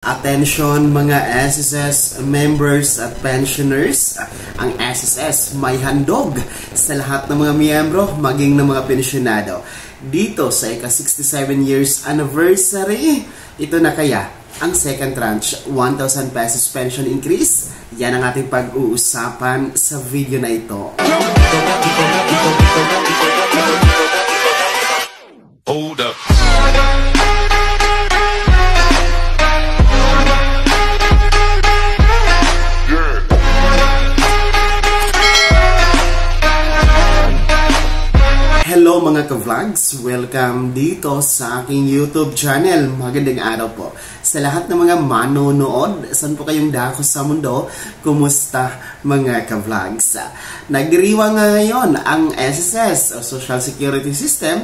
Attention mga SSS members at pensioners, ang SSS may handog sa lahat ng mga miyembro maging ng mga pensyonado. Dito sa ika-67 years anniversary, ito na kaya ang second tranche 1,000 pesos pension increase. Yan ang ating pag-uusapan sa video na ito. Hold up. Hello mga ka-vlogs! Welcome dito sa aking YouTube channel. Magandang araw po sa lahat ng mga manonood. Saan po kayong dako sa mundo? Kumusta mga ka-vlogs? Nagdiriwang ngayon ang SSS o Social Security System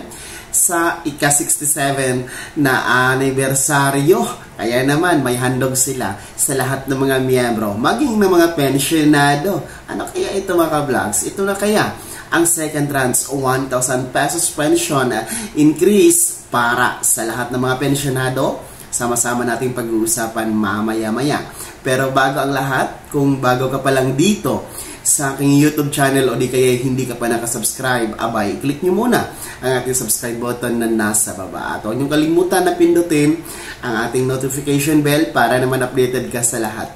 sa ika-67 na anibersaryo. Kaya naman may handog sila sa lahat ng mga miyembro, maging ng mga pensyonado. Ano kaya ito mga ka-vlogs? Ito na kaya ang second tranche 1,000 pesos pension increase para sa lahat ng mga pensyonado. Sama-sama nating pag-uusapan mamaya-maya. Pero bago ang lahat, kung bago ka pa lang dito sa aking YouTube channel o di kaya hindi ka pa nakasubscribe, abay, click nyo muna ang ating subscribe button na nasa baba. At huwag nyo kalimutan na pindutin ang ating notification bell para naman updated ka sa lahat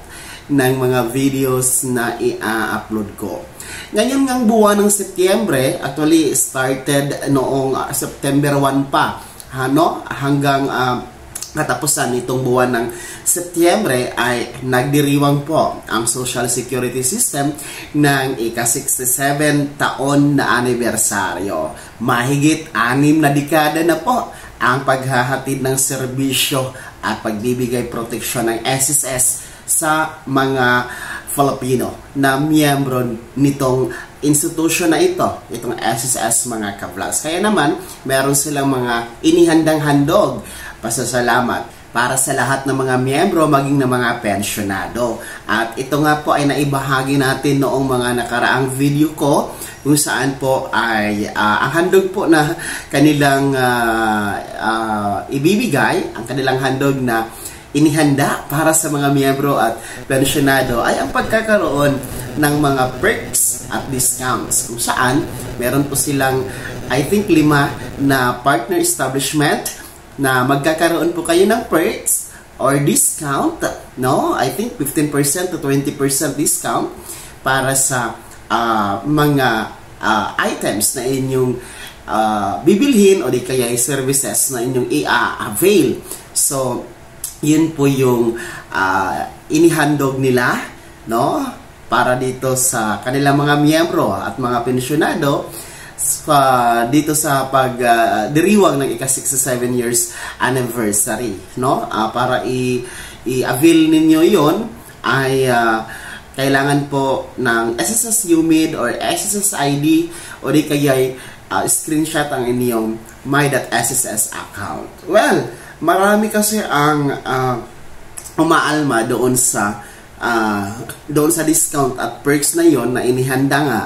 ng mga videos na i-upload ko. Ngayon ngang buwan ng Setyembre, actually started noong September 1 pa, hanggang katapusan nitong buwan ng Setyembre ay nagdiriwang po ang Social Security System ng ika-67 taon na anibersaryo. Mahigit 6 na dekada na po ang paghahatid ng serbisyo at pagbibigay proteksyon ng SSS sa mga Filipino na miyembro nitong institusyon na ito, itong SSS mga ka-vlogs. Kaya naman, meron silang mga inihandang handog, pasasalamat para sa lahat ng mga miyembro, maging ng mga pensyonado. At ito nga po ay naibahagi natin noong mga nakaraang video ko, kung saan po ay ang handog po na kanilang ibibigay, ang kanilang handog na inihanda para sa mga miyembro at pensyonado ay ang pagkakaroon ng mga perks at discounts, kung saan meron po silang I think 5 na partner establishment na magkakaroon po kayo ng perks or discount, no? I think 15% to 20% discount para sa mga items na inyong bibilhin o di kaya services na inyong i-avail. So yun po yung inihandog nila, no, para dito sa kanilang mga miyembro at mga pensyonado dito sa pagdiriwang ng ika-67 years anniversary, no? Para i-avail ninyo yon ay kailangan po ng SSS UMID or SSS ID o di kaya screenshot ang inyong my.sss account. Well, marami kasi ang umaalma doon sa discount at perks na yon na inihanda nga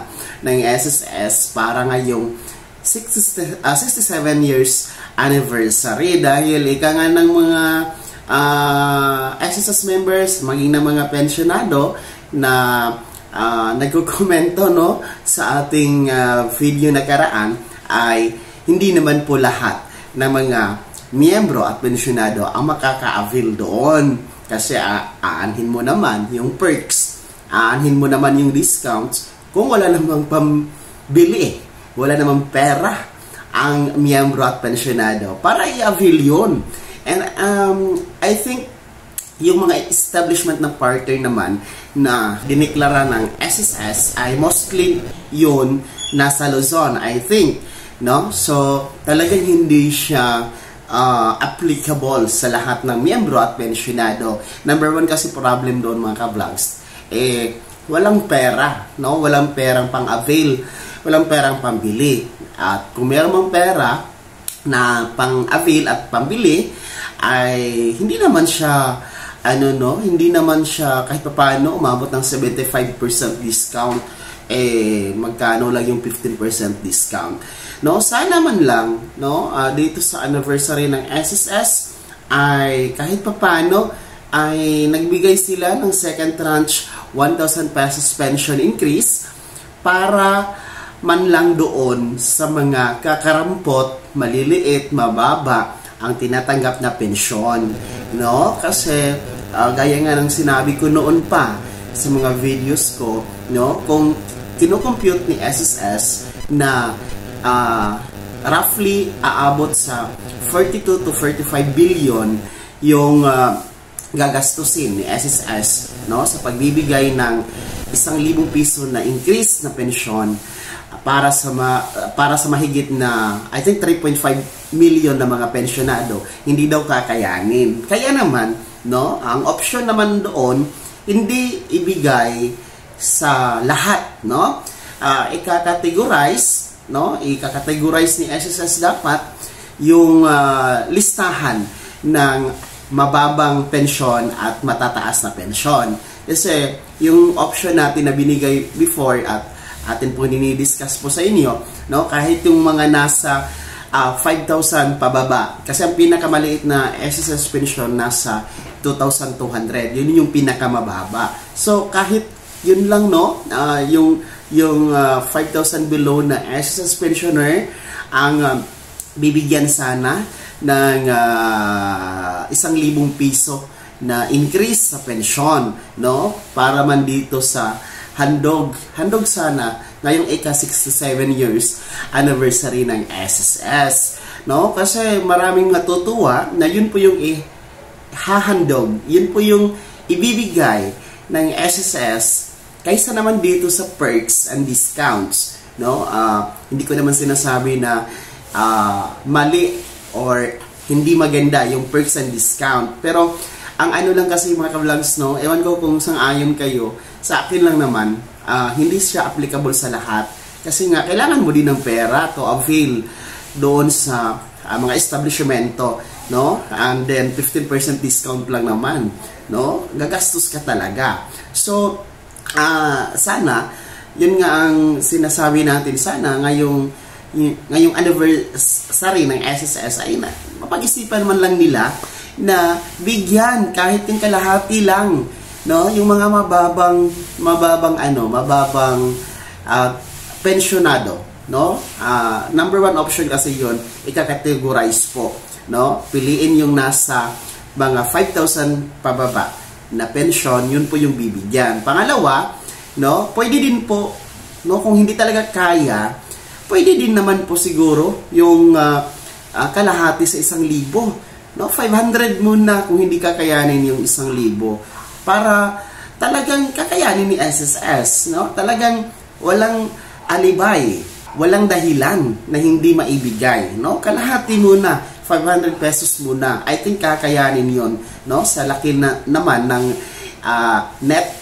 ng SSS para ngayong 67 years anniversary, dahil ika nga ng mga SSS members maging ng mga pensyonado na nagko-komento, no, sa ating video nakaraan ay hindi naman po lahat ng mga miyembro at pensyonado ang makaka-avail doon. Kasi aanhin mo naman yung perks, aanhin mo naman yung discounts kung wala namang pambili, wala namang pera ang miyembro at pensyonado para i-avail yun. And I think yung mga establishment ng partner naman na diniklara ng SSS ay mostly yun nasa Luzon, I think, no? So talagang hindi siya applicable sa lahat ng miyembro at pensyonado. Number 1 kasi problem doon mga ka-vlogs, walang pera, no? Walang perang pang-avail, walang perang pambili. At kung meron mong pera na pang-avail at pambili, ay hindi naman siya hindi naman siya kahit paano umabot ng 75% discount. Magkano lang yung 15% discount, no? Sana man lang, no, dito sa anniversary ng SSS ay kahit papaano ay nagbigay sila ng second tranche 1,000 pesos pension increase para man lang doon sa mga kakarampot, maliliit, mababa ang tinatanggap na pensyon, no? Kasi gaya nga ng sinabi ko noon pa sa mga videos ko, no, kung kino-compute ni SSS na roughly aabot sa 42 to 45 billion yung gagastusin ni SSS, no, sa pagbibigay ng 1,000 piso na increase na pensyon para sa mahigit na I think 3.5 million na mga pensyonado, hindi daw kakayanin. Kaya naman, no, ang option naman doon hindi ibigay sa lahat, no? Ika-categorize, no? Ika-categorize ni SSS dapat yung listahan ng mababang pensyon at matataas na pensyon. Kasi yung option natin na binigay before at atin po dinidiscuss po sa inyo, no, kahit yung mga nasa 5,000 pababa, kasi ang pinakamaliit na SSS pension nasa 2,200, yun yung pinakamababa. So kahit yun lang, no, yung 5,000 below na SSS pensioner ang bibigyan sana ng 1,000 piso na increase sa pensyon, no, para man dito sa handog sana ngayong ika-67 years anniversary ng SSS, no, kasi maraming natutuwa na yun po yung hahandog, yun po yung ibibigay ng SSS kaysa naman dito sa perks and discounts, no. Hindi ko naman sinasabi na mali or hindi maganda yung perks and discount, pero ang ano lang kasi mga ka-vlogs, no, ewan ko kung sang-ayon kayo, sa akin lang naman, hindi siya applicable sa lahat, kasi nga kailangan mo din ng pera to avail doon sa mga establishmento, no, and then 15% discount lang naman, no, gagastos ka talaga. So sana yun nga ang sinasabi natin, sana ngayong anniversary ng SSS ay mapag-isipan man lang nila na bigyan kahit yung kalahati lang, no, yung mga mababang pensionado, no. Number one option kasi yun, ika-categorize po, no, piliin yung nasa mga 5,000 pababa na pension, yun po yung bibigyan. Pangalawa, no, pwede din po, no, kung hindi talaga kaya, pwede din naman po siguro yung kalahati sa 1,000, no, 500 muna kung hindi kakayanin yung 1,000 para talagang kakayanin ni SSS, no, talagang walang alibay, walang dahilan na hindi maibigay, no, kalahati muna, 500 pesos muna, I think kakayanin yon, no, sa laki na naman ng net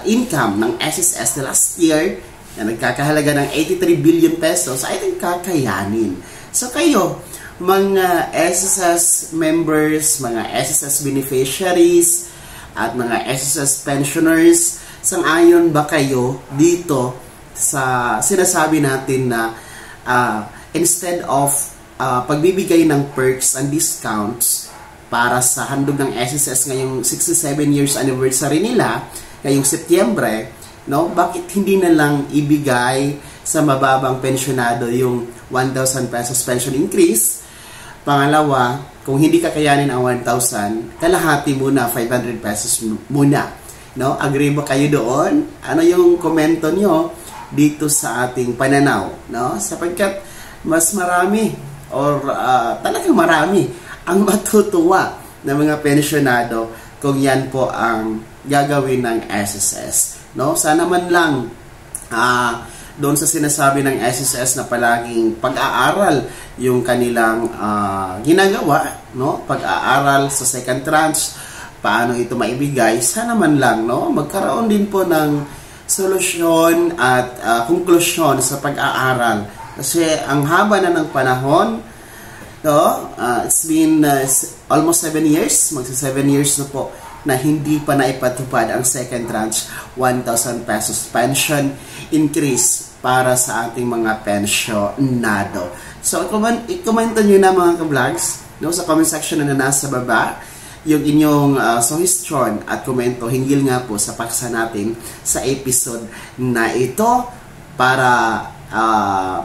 income ng SSS last year na nagkakahalaga ng 83 billion pesos, I think kakayanin. So kayo, mga SSS members, mga SSS beneficiaries, at mga SSS pensioners, sang-ayon ba kayo dito sa sinasabi natin na instead of pagbibigay ng perks and discounts para sa handog ng SSS ngayong 67 years anniversary nila, ngayong Setyembre, no, bakit hindi na lang ibigay sa mababang pensionado yung 1,000 pesos pension increase? Pangalawa, kung hindi kakayanin ang 1,000, kalahati muna, 500 pesos muna, no? Agree ba kayo doon? Ano yung komento nyo dito sa ating pananaw, no? Sapagkat mas marami or talagang marami ang matutuwa ng mga pensionado kung yan po ang gagawin ng SSS, no? Sana man lang doon sa sinasabi ng SSS na palaging pag-aaral yung kanilang ginagawa, no? Pag-aaral sa second tranche, paano ito maibigay, sana man lang, no, magkaroon din po ng solusyon at konklusyon sa pag-aaral. Kasi ang haba na ng panahon, no, it's been almost 7 years, magsa 7 years na po na hindi pa naipatupad ang second tranche 1,000 pesos pension increase para sa ating mga pensionado. So, i-comment nyo na mga ka-vlogs, no, sa comment section na nasa baba. yung inyong suggestion at komento hinggil nga po sa paksa natin sa episode na ito para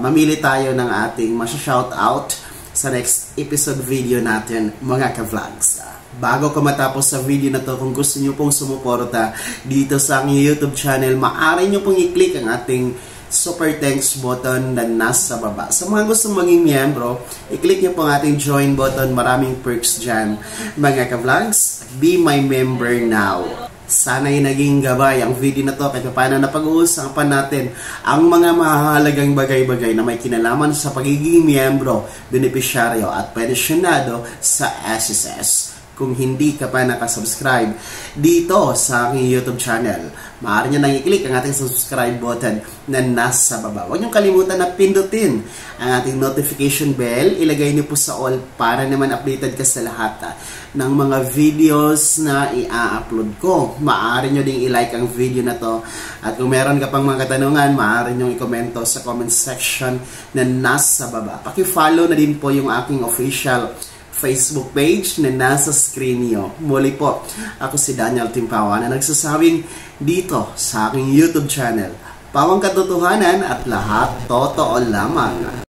mamili tayo ng ating masya-shoutout sa next episode video natin mga ka-vlogs. Bago ko matapos sa video na to, kung gusto nyo pong sumuporta dito sa aking YouTube channel, maaari nyo pong i-click ang ating super thanks button na nasa baba. Sa mga gustong maging miyembro, i-click nyo po ang ating join button. Maraming perks dyan. Mga ka-vlogs, be my member now. Sana'y naging gabay ang video na to kahit paano napag-uusapan natin ang mga mahalagang bagay-bagay na may kinalaman sa pagiging miyembro, benepisyaryo at pensyonado sa SSS. Kung hindi ka pa nakasubscribe dito sa aking YouTube channel, maaari nyo nang i-click ang ating subscribe button na nasa baba. Huwag nyo kalimutan na pindutin ang ating notification bell. Ilagay nyo po sa all para naman updated ka sa lahat ng mga videos na i-upload ko. Maaari nyo ding i-like ang video na to. At kung meron ka pang mga katanungan, maaari nyo i-komento sa comment section na nasa baba. Paki-follow na din po yung aking official Facebook page na nasa screen nyo. Muli po, ako si Daniel Timpawa na nagsasabing dito sa aking YouTube channel. Pawang katotohanan at lahat totoo lamang.